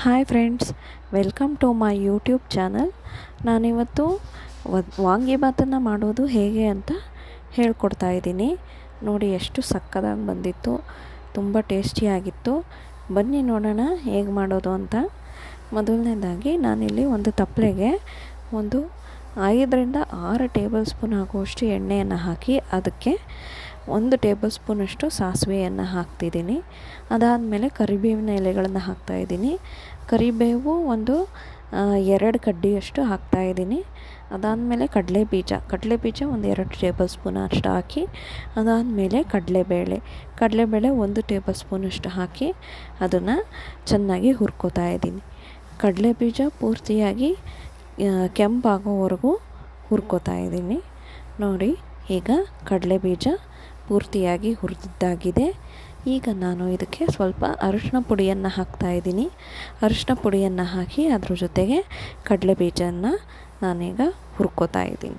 Hi friends, welcome to my YouTube channel. ನಾನಿವತ್ತು ವಾಂಗಿಬಾತನ್ನು ಮಾಡೋದು ಹೇಗೆ ಅಂತ ಹೇಳ್ಕೊಡ್ತಾ ಇದ್ದೀನಿ. ನೋಡಿ ಎಷ್ಟು ಸಕ್ಕತ್ತಾಗಿ ಬಂದಿತ್ತು, ತುಂಬ ಟೇಸ್ಟಿಯಾಗಿತ್ತು. ಬನ್ನಿ ನೋಡೋಣ ಹೇಗೆ ಮಾಡೋದು ಅಂತ. ಮೊದಲನೇದಾಗಿ ನಾನಿಲ್ಲಿ ಒಂದು ತಪ್ಪಲೆಗೆ ಒಂದು 5-6 ಟೇಬಲ್ ಸ್ಪೂನ್ ಆಗುವಷ್ಟು ಎಣ್ಣೆಯನ್ನು ಹಾಕಿ ಅದಕ್ಕೆ 1 ಟೇಬಲ್ ಸ್ಪೂನಷ್ಟು ಸಾಸಿವೆಯನ್ನು ಹಾಕ್ತಿದ್ದೀನಿ. ಅದಾದಮೇಲೆ ಕರಿಬೇವಿನ ಎಲೆಗಳನ್ನು ಹಾಕ್ತಾಯಿದ್ದೀನಿ. ಕರಿಬೇವು ಒಂದು 2 ಕಡ್ಡಿಯಷ್ಟು ಹಾಕ್ತಾಯಿದ್ದೀನಿ. ಅದಾದಮೇಲೆ ಕಡಲೆಬೀಜ ಒಂದು 2 ಟೇಬಲ್ ಸ್ಪೂನ್ ಅಷ್ಟು ಹಾಕಿ, ಅದಾದಮೇಲೆ ಕಡಲೆಬೇಳೆ 1 ಟೇಬಲ್ ಸ್ಪೂನಷ್ಟು ಹಾಕಿ ಅದನ್ನು ಚೆನ್ನಾಗಿ ಹುರ್ಕೋತಾ ಇದ್ದೀನಿ. ಕಡಲೆಬೀಜ ಪೂರ್ತಿಯಾಗಿ ಕೆಂಪಾಗೋವರೆಗೂ ಹುರ್ಕೋತಾ ಇದ್ದೀನಿ. ನೋಡಿ, ಈಗ ಕಡಲೆಬೀಜ ಪೂರ್ತಿಯಾಗಿ ಹುರಿದಿದ್ದಾಗಿದೆ. ಈಗ ನಾನು ಇದಕ್ಕೆ ಸ್ವಲ್ಪ ಅರಿಶಿನ ಪುಡಿಯನ್ನು ಹಾಕ್ತಾಯಿದ್ದೀನಿ. ಅರಿಶಿನ ಪುಡಿಯನ್ನು ಹಾಕಿ ಅದ್ರ ಜೊತೆಗೆ ಕಡಲೆಬೀಜನ ನಾನೀಗ ಹುರ್ಕೋತಾ ಇದ್ದೀನಿ.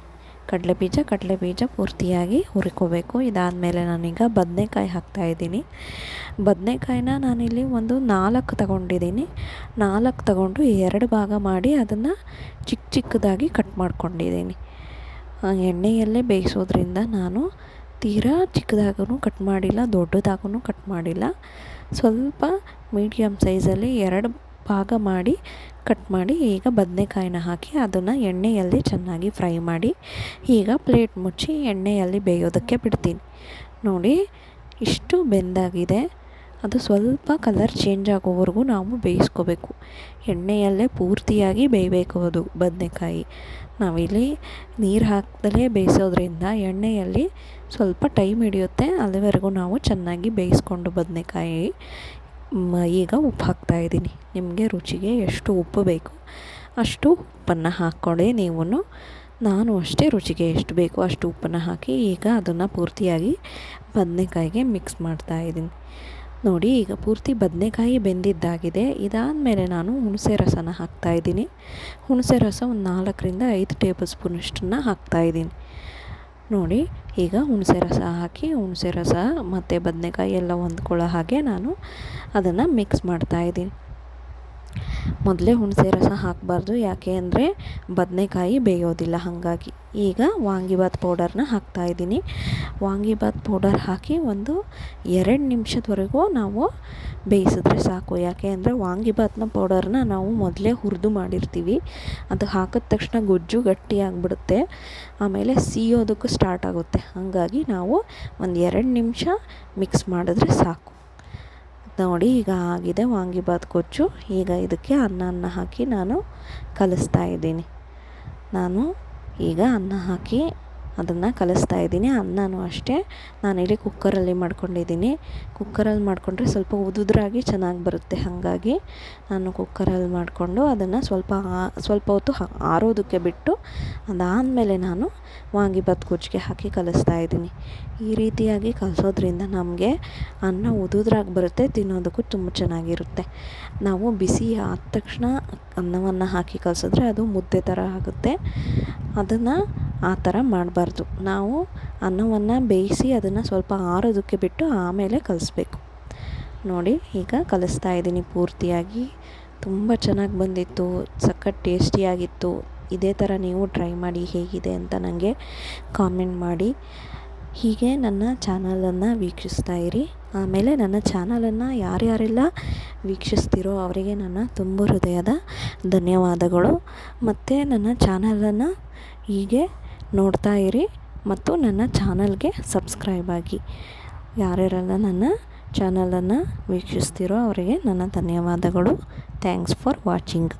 ಕಡಲೆಬೀಜ ಪೂರ್ತಿಯಾಗಿ ಹುರ್ಕೋಬೇಕು. ಇದಾದಮೇಲೆ ನಾನೀಗ ಬದನೆಕಾಯಿ ಹಾಕ್ತಾಯಿದ್ದೀನಿ. ಬದನೆಕಾಯಿನ ನಾನಿಲ್ಲಿ ಒಂದು 4 ತಗೊಂಡಿದ್ದೀನಿ. 4 ತಗೊಂಡು 2 ಭಾಗ ಮಾಡಿ ಅದನ್ನು ಚಿಕ್ಕದಾಗಿ ಕಟ್ ಮಾಡ್ಕೊಂಡಿದ್ದೀನಿ. ಎಣ್ಣೆಯಲ್ಲೇ ಬೇಯಿಸೋದ್ರಿಂದ ನಾನು ತೀರಾ ಚಿಕ್ಕದಾಗೂ ಕಟ್ ಮಾಡಿಲ್ಲ, ದೊಡ್ಡದಾಗೂ ಕಟ್ ಮಾಡಿಲ್ಲ. ಸ್ವಲ್ಪ ಮೀಡಿಯಮ್ ಸೈಜಲ್ಲಿ 2 ಭಾಗ ಮಾಡಿ ಕಟ್ ಮಾಡಿ ಈಗ ಬದನೆಕಾಯಿನ ಹಾಕಿ ಅದನ್ನು ಎಣ್ಣೆಯಲ್ಲಿ ಚೆನ್ನಾಗಿ ಫ್ರೈ ಮಾಡಿ ಈಗ ಪ್ಲೇಟ್ ಮುಚ್ಚಿ ಎಣ್ಣೆಯಲ್ಲಿ ಬೇಯೋದಕ್ಕೆ ಬಿಡ್ತೀನಿ. ನೋಡಿ, ಇಷ್ಟು ಬೆಂದಾಗಿದೆ. ಅದು ಸ್ವಲ್ಪ ಕಲರ್ ಚೇಂಜ್ ಆಗೋವರೆಗೂ ನಾವು ಬೇಯಿಸ್ಕೋಬೇಕು. ಎಣ್ಣೆಯಲ್ಲೇ ಪೂರ್ತಿಯಾಗಿ ಬೇಯಬೇಕು ಅದು ಬದನೆಕಾಯಿ. ನಾವಿಲ್ಲಿ ನೀರು ಹಾಕ್ದಲೇ ಬೇಯಿಸೋದ್ರಿಂದ ಎಣ್ಣೆಯಲ್ಲಿ ಸ್ವಲ್ಪ ಟೈಮ್ ಹಿಡಿಯುತ್ತೆ. ಅಲ್ಲಿವರೆಗೂ ನಾವು ಚೆನ್ನಾಗಿ ಬೇಯಿಸ್ಕೊಂಡು ಬದನೆಕಾಯಿ. ಈಗ ಉಪ್ಪು ಹಾಕ್ತಾಯಿದ್ದೀನಿ. ನಿಮಗೆ ರುಚಿಗೆ ಎಷ್ಟು ಉಪ್ಪು ಬೇಕು ಅಷ್ಟು ಉಪ್ಪನ್ನು ಹಾಕ್ಕೊಳ್ಳಿ ನೀವು. ನಾನು ಅಷ್ಟೇ, ರುಚಿಗೆ ಎಷ್ಟು ಬೇಕು ಅಷ್ಟು ಉಪ್ಪನ್ನು ಹಾಕಿ ಈಗ ಅದನ್ನು ಪೂರ್ತಿಯಾಗಿ ಬದನೆಕಾಯಿಗೆ ಮಿಕ್ಸ್ ಮಾಡ್ತಾಯಿದ್ದೀನಿ. ನೋಡಿ, ಈಗ ಪೂರ್ತಿ ಬದನೆಕಾಯಿ ಬೆಂದಿದ್ದಾಗಿದೆ. ಇದಾದಮೇಲೆ ನಾನು ಹುಣಸೆ ರಸನ ಹಾಕ್ತಾಯಿದ್ದೀನಿ. ಹುಣಸೆ ರಸ ಒಂದು 4-5 ಟೇಬಲ್ ಸ್ಪೂನಷ್ಟನ್ನು ಹಾಕ್ತಾಯಿದ್ದೀನಿ. ನೋಡಿ, ಈಗ ಹುಣಸೆ ರಸ ಹಾಕಿ ಹುಣಸೆ ರಸ ಮತ್ತು ಬದನೆಕಾಯಿ ಎಲ್ಲ ಹೊಂದ್ಕೊಳ್ಳೋ ಹಾಗೆ ನಾನು ಅದನ್ನು ಮಿಕ್ಸ್ ಮಾಡ್ತಾಯಿದ್ದೀನಿ. ಮೊದಲೇ ಹುಣಸೆ ರಸ ಹಾಕಬಾರ್ದು, ಯಾಕೆ ಅಂದರೆ ಬದನೆಕಾಯಿ ಬೇಯೋದಿಲ್ಲ. ಹಾಗಾಗಿ ಈಗ ವಾಂಗಿಬಾತ್ ಪೌಡರ್ನ ಹಾಕ್ತಾಯಿದ್ದೀನಿ. ವಾಂಗಿಬಾತ್ ಪೌಡರ್ ಹಾಕಿ ಒಂದು 2 ನಿಮಿಷದವರೆಗೂ ನಾವು ಬೇಯಿಸಿದ್ರೆ ಸಾಕು. ಯಾಕೆ ಅಂದರೆ ವಾಂಗಿಬಾತ್ನ ಪೌಡರ್ನ ನಾವು ಮೊದಲೇ ಹುರಿದು ಮಾಡಿರ್ತೀವಿ. ಅದು ಹಾಕಿದ ತಕ್ಷಣ ಗೊಜ್ಜು ಗಟ್ಟಿಯಾಗಿಬಿಡುತ್ತೆ, ಆಮೇಲೆ ಸಿಯೋದಕ್ಕೂ ಸ್ಟಾರ್ಟ್ ಆಗುತ್ತೆ. ಹಾಗಾಗಿ ನಾವು ಒಂದು 2 ನಿಮಿಷ ಮಿಕ್ಸ್ ಮಾಡಿದ್ರೆ ಸಾಕು. ನೋಡಿ, ಈಗ ಆಗಿದೆ ವಾಂಗಿಬಾತ್ ಗೊಜ್ಜು. ಈಗ ಇದಕ್ಕೆ ಅನ್ನ ಹಾಕಿ ನಾನು ಕಲಿಸ್ತಾ ಇದ್ದೀನಿ. ನಾನು ಈಗ ಅನ್ನ ಹಾಕಿ ಅದನ್ನು ಕಲಿಸ್ತಾ ಇದ್ದೀನಿ. ಅನ್ನನೂ ಅಷ್ಟೇ ನಾನಿಲ್ಲಿ ಕುಕ್ಕರಲ್ಲಿ ಮಾಡ್ಕೊಂಡಿದ್ದೀನಿ. ಕುಕ್ಕರಲ್ಲಿ ಮಾಡಿಕೊಂಡ್ರೆ ಸ್ವಲ್ಪ ಉದುದ್ರಾಗಿ ಚೆನ್ನಾಗಿ ಬರುತ್ತೆ. ಹಾಗಾಗಿ ನಾನು ಕುಕ್ಕರಲ್ಲಿ ಮಾಡಿಕೊಂಡು ಅದನ್ನು ಸ್ವಲ್ಪ ಹೊತ್ತು ಆರೋದಕ್ಕೆ ಬಿಟ್ಟು ಅದಾದಮೇಲೆ ನಾನು ವಾಂಗಿಬಾತ್ ಗೊಜ್ಜಿಗೆ ಹಾಕಿ ಕಲಿಸ್ತಾ ಇದ್ದೀನಿ. ಈ ರೀತಿಯಾಗಿ ಕಲಿಸೋದ್ರಿಂದ ನಮಗೆ ಅನ್ನ ಉದುದ್ರಾಗಿ ಬರುತ್ತೆ, ತಿನ್ನೋದಕ್ಕೂ ತುಂಬ ಚೆನ್ನಾಗಿರುತ್ತೆ. ನಾವು ಬಿಸಿ ಆದ ತಕ್ಷಣ ಅನ್ನವನ್ನು ಹಾಕಿ ಕಲಿಸಿದ್ರೆ ಅದು ಮುದ್ದೆ ಥರ ಆಗುತ್ತೆ. ಅದನ್ನು ಆ ಥರ ಮಾಡಬಾರ್ದು. ನಾವು ಅನ್ನವನ್ನು ಬೇಯಿಸಿ ಅದನ್ನು ಸ್ವಲ್ಪ ಆರೋದಕ್ಕೆ ಬಿಟ್ಟು ಆಮೇಲೆ ಕಲಿಸ್ಬೇಕು. ನೋಡಿ, ಈಗ ಕಲಿಸ್ತಾ ಇದ್ದೀನಿ ಪೂರ್ತಿಯಾಗಿ. ತುಂಬ ಚೆನ್ನಾಗಿ ಬಂದಿತ್ತು, ಸಖತ್ ಟೇಸ್ಟಿಯಾಗಿತ್ತು. ಇದೇ ಥರ ನೀವು ಟ್ರೈ ಮಾಡಿ ಹೇಗಿದೆ ಅಂತ ನನಗೆ ಕಾಮೆಂಟ್ ಮಾಡಿ. ಹೀಗೆ ನನ್ನ ಚಾನಲನ್ನು ವೀಕ್ಷಿಸ್ತಾ ಇರಿ. ಆಮೇಲೆ ನನ್ನ ಚಾನಲನ್ನು ಯಾರ್ಯಾರೆಲ್ಲ ವೀಕ್ಷಿಸ್ತೀರೋ ಅವರಿಗೆ ನನ್ನ ತುಂಬ ಹೃದಯದ ಧನ್ಯವಾದಗಳು. ಮತ್ತು ನನ್ನ ಚಾನಲನ್ನು ಹೀಗೆ ನೋಡ್ತಾ ಇರಿ ಮತ್ತು ನನ್ನ ಚಾನಲ್ಗೆ ಸಬ್ಸ್ಕ್ರೈಬ್ ಆಗಿ. ಯಾರ್ಯಾರೆಲ್ಲ ನನ್ನ ಚಾನಲನ್ನು ವೀಕ್ಷಿಸ್ತೀರೋ ಅವರಿಗೆ ನನ್ನ ಧನ್ಯವಾದಗಳು. Thanks for watching.